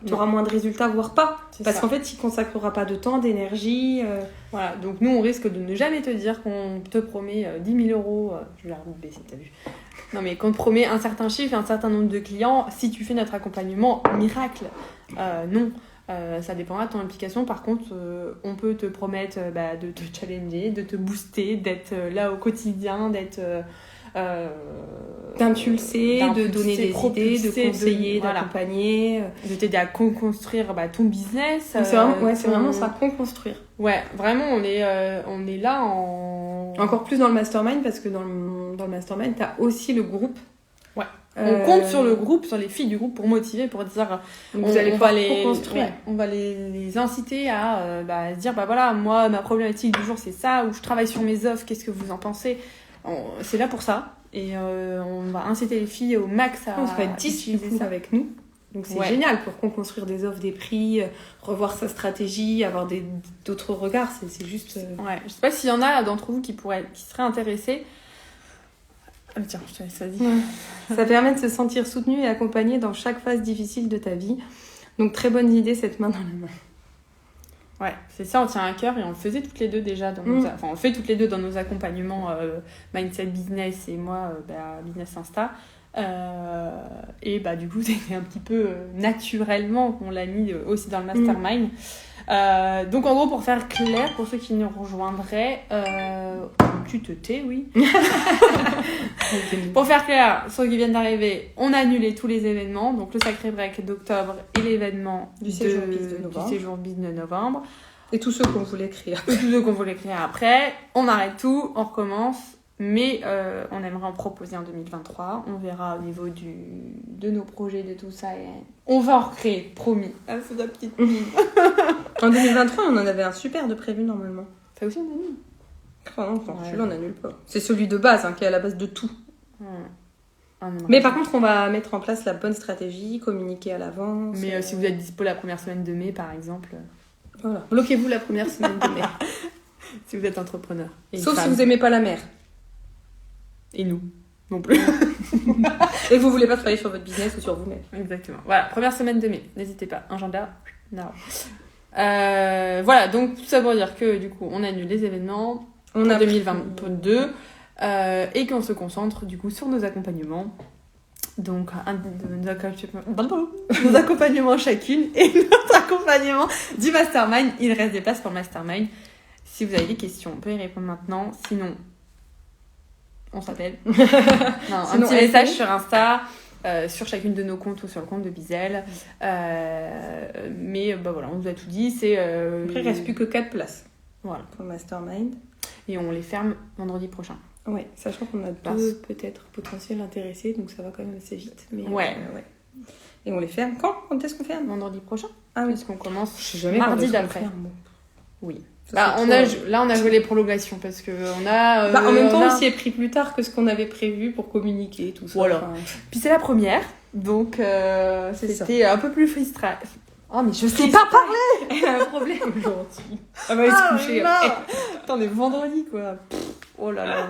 tu auras moins de résultats, voire pas. Parce qu'en fait, tu ne consacreras pas de temps, d'énergie. Voilà, donc nous on risque de ne jamais te dire qu'on te promet 10 000 euros. Je vais la rebaisser, t'as vu. Non, mais qu'on te promet un certain chiffre et un certain nombre de clients si tu fais notre accompagnement miracle. Non. Ça dépendra de ton implication. Par contre, on peut te promettre de te challenger, de te booster, d'être là au quotidien, d'être... d'impulser, de donner des idées, de conseiller, voilà, d'accompagner. De t'aider à construire ton business. Donc c'est vraiment ça, construire. Ouais, vraiment, on est là en... Encore plus dans le mastermind, parce que dans le mastermind, t'as aussi le groupe. Ouais. On compte sur le groupe, sur les filles du groupe pour motiver, pour dire... Vous allez pouvoir construire. Ouais, on va les inciter à se dire, voilà, moi, ma problématique du jour, c'est ça, ou je travaille sur mes offres, qu'est-ce que vous en pensez ? C'est là pour ça. Et on va inciter les filles au max à... On se fait 10 du coup avec nous. Donc c'est génial pour construire des offres, des prix, revoir sa stratégie, avoir d'autres regards. C'est juste... Ouais. Je sais pas s'il y en a d'entre vous qui seraient intéressés. Ah, tiens, je te laisse, vas-y. Ouais. Ça permet de se sentir soutenu et accompagné dans chaque phase difficile de ta vie. Donc très bonne idée, cette main dans la main. Ouais, c'est ça, on tient à cœur et on le faisait toutes les deux déjà on le fait toutes les deux dans nos accompagnements Mindset Business et moi Business Insta. Et du coup, c'était un petit peu naturellement qu'on l'a mis aussi dans le mastermind. Donc en gros, pour faire clair, pour ceux qui nous rejoindraient, tu te tais, oui. Pour faire clair, ceux qui viennent d'arriver, on a annulé tous les événements, donc le Sacré Break d'octobre et l'événement du séjour BIZ de novembre. Et tous ceux qu'on voulait créer après. On arrête tout, on recommence. Mais on aimerait en proposer en 2023. On verra au niveau de nos projets, de tout ça. Et on va en recréer, promis. Ah, c'est la petite mine. En 2023, on en avait un super de prévu normalement. Ça aussi, on annule. Celui-là, on annule pas. C'est celui de base, qui est à la base de tout. Mais par contre, on va mettre en place la bonne stratégie, communiquer à l'avance. Mais si vous êtes dispo la première semaine de mai, par exemple... Voilà. Bloquez-vous la première semaine de mai. Si vous êtes entrepreneur. Sauf si vous aimez pas la mer. Et nous non plus. Et que vous voulez pas travailler sur votre business ou sur vous-même. Exactement. Voilà, première semaine de mai. N'hésitez pas. Agenda. Non. Voilà, donc tout ça pour dire que du coup, on annule les événements en 2022 et qu'on se concentre du coup sur nos accompagnements. Donc, nos accompagnements chacune et notre accompagnement du mastermind. Il reste des places pour le mastermind. Si vous avez des questions, on peut y répondre maintenant. Sinon, on s'appelle. Un petit message sur Insta, sur chacune de nos comptes ou sur le compte de Bizel. Mais voilà, on vous a tout dit. Après, il reste plus que 4 places. Voilà. Pour le mastermind. Et on les ferme vendredi prochain. Ouais, sachant qu'on a 2 peut-être potentiels intéressés, donc ça va quand même assez vite. Mais ouais. Et on les ferme quand est-ce qu'on ferme? Vendredi prochain. Ah oui. Parce qu'on commence mardi d'après. Oui. On a joué les prolongations parce que on a. En même temps, on s'y est pris plus tard que ce qu'on avait prévu pour communiquer, tout ça. Voilà. Puis c'est la première, donc c'était un peu plus freestyle. Oh, mais je sais pas parler! Elle a un problème aujourd'hui. Elle va aller se coucher. Attends, on est vendredi, quoi. Oh là là.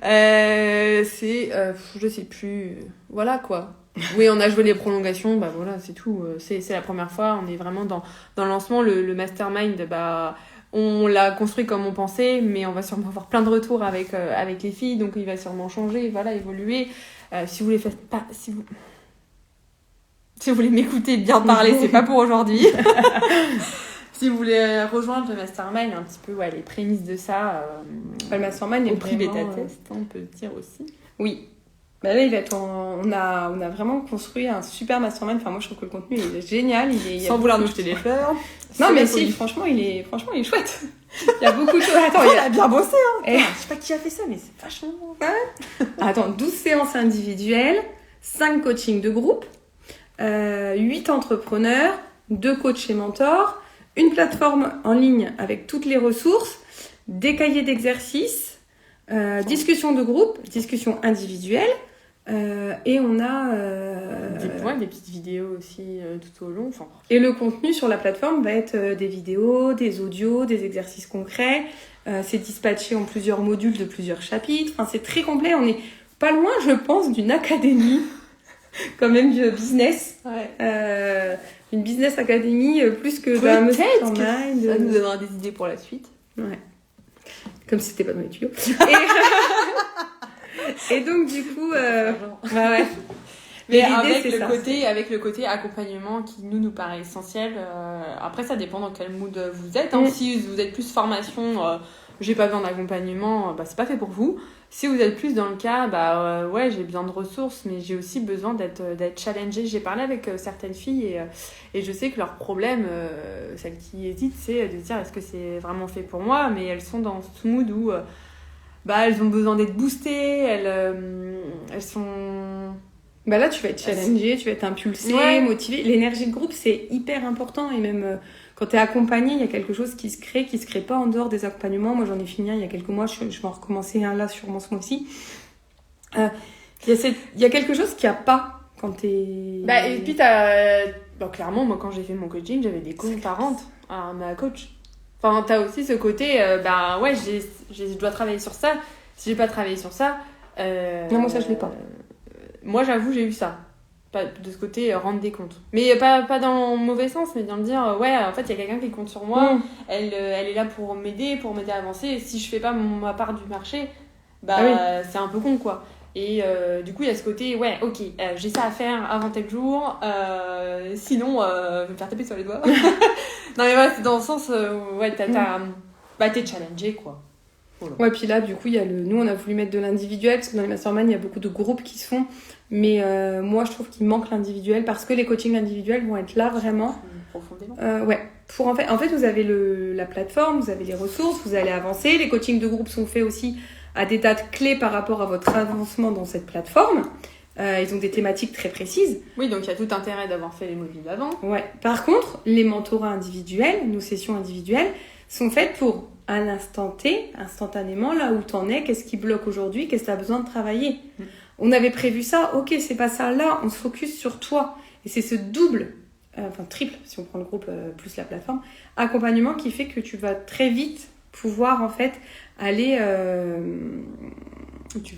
Je sais plus. Voilà, quoi. Oui, on a joué les prolongations, voilà, c'est tout. C'est la première fois, on est vraiment dans le lancement. Le mastermind, on l'a construit comme on pensait, mais on va sûrement avoir plein de retours avec les filles, donc il va sûrement changer, voilà, évoluer. Si vous voulez m'écouter bien parler, c'est pas pour aujourd'hui. Si vous voulez rejoindre le mastermind, un petit peu les prémices de ça, le mastermind est au prix bêta test, on peut le dire aussi. Oui. Là, il va être on a vraiment construit un super mastermind. Enfin, moi, je trouve que le contenu il est génial. Sans vouloir nous jeter des fleurs. Non, mais si, franchement, il est chouette. Il y a beaucoup de choses. Attends, il a bien bossé, hein. Je sais pas qui a fait ça, mais c'est vachement... Attends, 12 séances individuelles, 5 coachings de groupe, 8 entrepreneurs, 2 coachs et mentors, une plateforme en ligne avec toutes les ressources, des cahiers d'exercices, discussion de groupe, discussion individuelle, et on a des petites vidéos aussi tout au long. Et le contenu sur la plateforme va être des vidéos, des audios, des exercices concrets. C'est dispatché en plusieurs modules de plusieurs chapitres. Enfin, c'est très complet. On est pas loin, je pense, d'une académie, quand même du business. Ouais. Une business académie plus que d'un mastermind. Ça nous donnera des idées pour la suite. Ouais. Comme si c'était pas dans les tuyaux. Et donc, du coup, ouais. Mais l'idée, avec le côté accompagnement qui nous paraît essentiel. Après, ça dépend dans quel mood vous êtes. Si vous êtes plus formation, j'ai pas besoin d'accompagnement, c'est pas fait pour vous. Si vous êtes plus dans le cas, ouais, j'ai besoin de ressources, mais j'ai aussi besoin d'être challengée. J'ai parlé avec certaines filles et je sais que leur problème, celles qui hésitent, c'est de se dire est-ce que c'est vraiment fait pour moi, mais elles sont dans ce mood où elles ont besoin d'être boostées, elles sont... là, tu vas être challengée, tu vas être impulsée, motivée. L'énergie de groupe, c'est hyper important. Et même quand tu es accompagnée, il y a quelque chose qui se crée pas en dehors des accompagnements. Moi, j'en ai fini il y a quelques mois. Je vais en recommencer un là, sûrement ce mois-ci. Il y a quelque chose qu'il n'y a pas quand tu es... et puis, clairement, moi, quand j'ai fait mon coaching, j'avais des comptes à rente à ma coach. Enfin, tu as aussi ce côté, je dois travailler sur ça. Si j'ai pas travaillé sur ça... Non, moi, ça, je l'ai pas. Moi, j'avoue, j'ai eu ça. Pas de ce côté, rendre des comptes. Mais pas dans le mauvais sens, mais dans le dire, en fait, il y a quelqu'un qui compte sur moi. Elle est là pour m'aider à avancer. Et si je fais pas ma part du marché, c'est un peu con, quoi. Et du coup, il y a ce côté, j'ai ça à faire avant tel jour. Sinon, je vais me faire taper sur les doigts. Non, mais c'est dans le sens, t'es challengé, quoi. Voilà. Ouais, puis là, du coup, nous, on a voulu mettre de l'individuel, parce que dans les masterminds, il y a beaucoup de groupes qui se font. Mais moi, je trouve qu'il manque l'individuel, parce que les coachings individuels vont être là vraiment. Profondément. En fait, vous avez la plateforme, vous avez les ressources, vous allez avancer. Les coachings de groupe sont faits aussi à des dates clés par rapport à votre avancement dans cette plateforme. Ils ont des thématiques très précises. Oui, donc il y a tout intérêt d'avoir fait les modules d'avant. Ouais. Par contre, les mentorats individuels, nos sessions individuelles, sont faites pour à l'instant T, instantanément, là où t'en es, qu'est-ce qui bloque aujourd'hui, qu'est-ce que t'as besoin de travailler. On avait prévu ça, ok, c'est pas ça, là, on se focus sur toi. Et c'est ce double, triple, si on prend le groupe plus la plateforme, accompagnement qui fait que tu vas très vite pouvoir, en fait, aller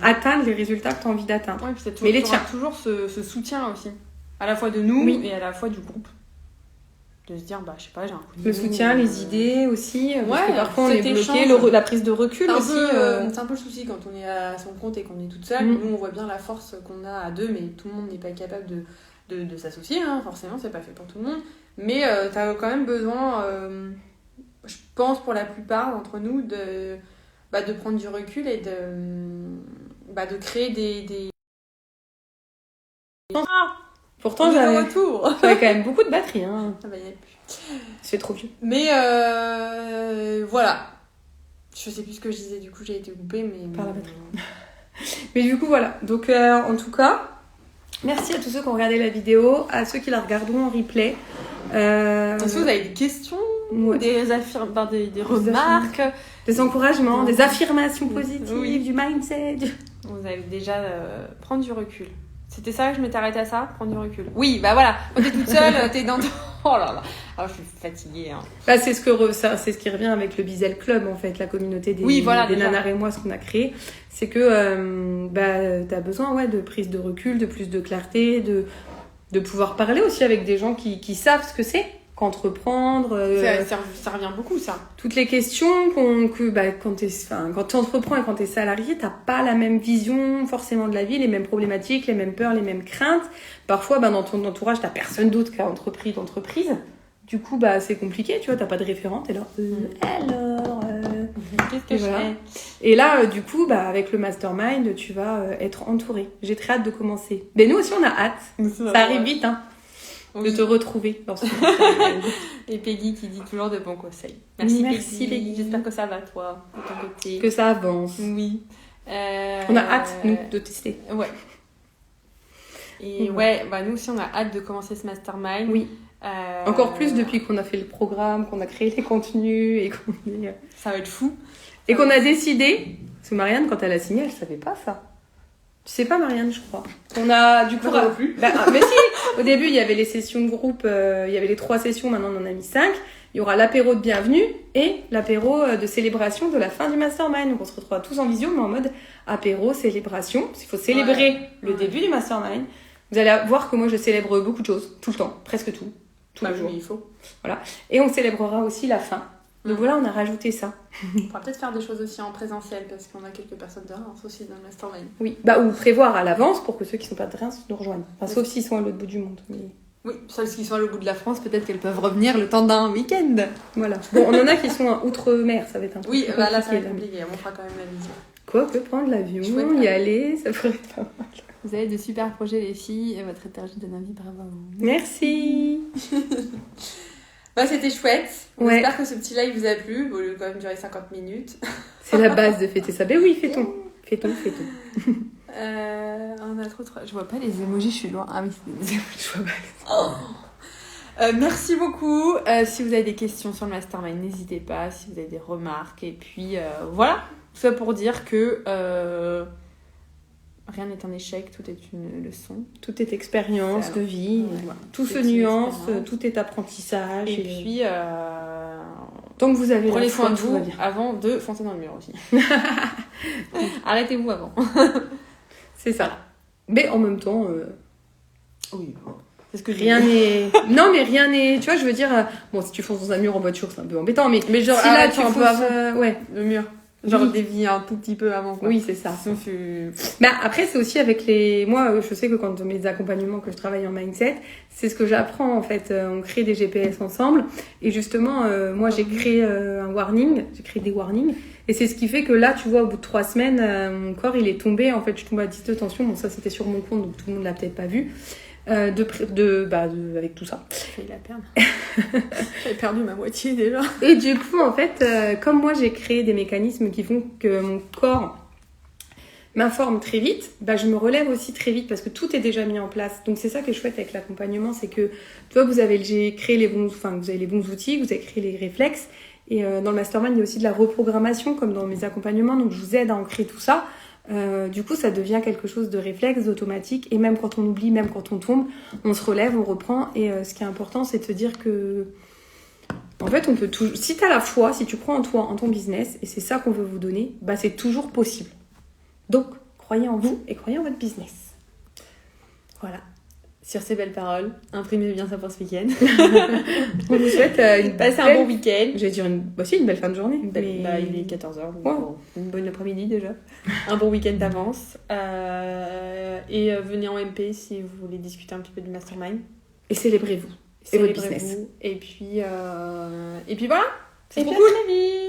atteindre les résultats que tu as envie d'atteindre. Ouais, puis tu auras toujours ce soutien aussi, à la fois de nous et à la fois du groupe. De se dire, je sais pas, j'ai un coup de le soutien, les idées aussi. Parce que parfois, on est bloqué, la prise de recul aussi. C'est un peu le souci quand on est à son compte et qu'on est toute seule. Nous, on voit bien la force qu'on a à deux, mais tout le monde n'est pas capable de s'associer. Forcément, c'est pas fait pour tout le monde. Mais tu as quand même besoin, je pense pour la plupart d'entre nous, de prendre du recul et de créer des... Pourtant, j'avais quand même beaucoup de batterie. Hein. Il y a plus. C'est trop vieux. Mais voilà. Je sais plus ce que je disais, du coup j'ai été coupée. Par la batterie. Mais du coup, voilà. Donc, en tout cas, merci à tous ceux qui ont regardé la vidéo, à ceux qui la regarderont en replay. Est-ce que vous avez des questions, des remarques, des encouragements, des affirmations positives, du mindset Vous avez déjà prendre du recul. C'était ça que je m'étais arrêtée à ça, prendre du recul. Oui, voilà, quand t'es toute seule, t'es dans ton... Oh là là, je suis fatiguée. C'est ce qui revient avec le Bizel Club, en fait, la communauté des nanas et moi, ce qu'on a créé. C'est que t'as besoin de prise de recul, de plus de clarté, de pouvoir parler aussi avec des gens qui savent ce que c'est qu'entreprendre. Ça revient beaucoup, ça. Toutes les questions quand tu entreprends et quand tu es salarié, tu n'as pas la même vision forcément de la vie, les mêmes problématiques, les mêmes peurs, les mêmes craintes. Parfois, dans ton entourage, tu n'as personne d'autre qui a entrepris d'entreprise. Du coup, c'est compliqué, tu vois, tu n'as pas de référent. Tu es là, qu'est-ce que je fais ? Et là, du coup, avec le mastermind, tu vas être entouré. J'ai très hâte de commencer. Mais nous aussi, on a hâte. Ça arrive vite, hein. De te retrouver dans ce Et Peggy qui dit toujours de bons conseils. Merci Peggy. J'espère que ça va, toi, de ton côté. Que ça avance. Oui. On a hâte, nous, de tester. Ouais. Et nous aussi, on a hâte de commencer ce mastermind. Oui. Encore plus depuis qu'on a fait le programme, qu'on a créé les contenus et qu'on est... Ça va être fou. Et qu'on a décidé... Parce que Marianne, quand elle a signé, elle savait pas ça. Tu sais pas, Marianne, je crois. On a du coup... plus. Mais si. Au début, il y avait les sessions de groupe, il y avait les 3 sessions, maintenant on en a mis 5. Il y aura l'apéro de bienvenue et l'apéro de célébration de la fin du mastermind. Donc on se retrouvera tous en visio, mais en mode apéro, célébration. Parce qu'il faut célébrer le début du mastermind. Vous allez voir que moi, je célèbre beaucoup de choses, tout le temps, presque tout. Tous les jours. Oui, il faut. Voilà. Et on célébrera aussi la fin. Donc voilà, on a rajouté ça. On pourra peut-être faire des choses aussi en présentiel parce qu'on a quelques personnes de Reims aussi dans le mastermind. Oui, ou prévoir à l'avance pour que ceux qui sont pas de Reims nous rejoignent. Enfin, sauf s'ils sont à l'autre bout du monde. Mais... Oui, celles qui sont à l'autre bout de la France, peut-être qu'elles peuvent revenir le temps d'un week-end. Voilà. Bon, on en a qui sont outre-mer, ça va être un peu Oui, plus là, ça va compliqué, être compliqué. On fera quand même la vision. Quoi que prendre l'avion, y aller, ça pourrait être pas mal. Vous avez de super projets, les filles, et votre énergie donne envie, bravo à vous. Merci. C'était chouette. Ouais. J'espère que ce petit live vous a plu. Bon, il a quand même duré 50 minutes. C'est la base de fêter ça. Ben oui, fêtons. On a trop... Je vois pas les emojis, je suis loin. Ah oui, c'est des emojis, je vois pas. Merci beaucoup. Si vous avez des questions sur le mastermind, n'hésitez pas. Si vous avez des remarques. Et puis, voilà. Tout ça pour dire que rien n'est un échec, tout est une leçon. Tout est expérience de vie. Voilà. Tout se nuance, tout est apprentissage. Et puis, tant que vous avez prenez la foi, soin de tout va vous bien. avant de foncer dans le mur aussi. Arrêtez-vous avant. C'est ça. Mais en même temps... Oui, c'est ce que rien n'est... Non, mais rien n'est... Tu vois, je veux dire... Bon, si tu fonces dans un mur en voiture, c'est un peu embêtant, mais genre, si là, tu un fonces... peu avant ouais. le mur. Genre, Oui. dévier un tout petit peu avant, quoi. Oui, c'est ça. Sinon, tu... Mais après, c'est aussi avec les... Moi, je sais que quand mes accompagnements, que je travaille en mindset, c'est ce que j'apprends, en fait. On crée des GPS ensemble. Et justement, moi, j'ai créé un warning. J'ai créé des warnings. Et c'est ce qui fait que là, tu vois, au bout de 3 semaines, mon corps, il est tombé. En fait, je tombe à 10 de tension. Bon, ça, c'était sur mon compte, donc tout le monde l'a peut-être pas vu. Avec tout ça. J'ai failli la perdre. J'avais perdu ma moitié déjà. Et du coup, en fait, comme moi, j'ai créé des mécanismes qui font que mon corps m'informe très vite, je me relève aussi très vite parce que tout est déjà mis en place. Donc, c'est ça qui est chouette avec l'accompagnement, c'est que, tu vois, j'ai créé vous avez les bons outils, vous avez créé les réflexes. Et dans le mastermind, il y a aussi de la reprogrammation, comme dans mes accompagnements. Donc, je vous aide à ancrer tout ça. Du coup, ça devient quelque chose de réflexe, d'automatique. Et même quand on oublie, même quand on tombe, on se relève, on reprend. Et ce qui est important, c'est de se dire que, en fait, on peut toujours... Si tu as la foi, si tu crois en toi, en ton business, et c'est ça qu'on veut vous donner, c'est toujours possible. Donc, croyez en vous et croyez en votre business. Voilà. Sur ces belles paroles, imprimez bien ça pour ce week-end. On vous souhaite passer un bon week-end. J'allais dire une belle fin de journée. Il est 14h, donc une bonne après-midi déjà. Un bon week-end d'avance. Et venez en MP si vous voulez discuter un petit peu du mastermind. Et célébrez-vous. Et votre business. Et puis voilà. C'est beaucoup la vie.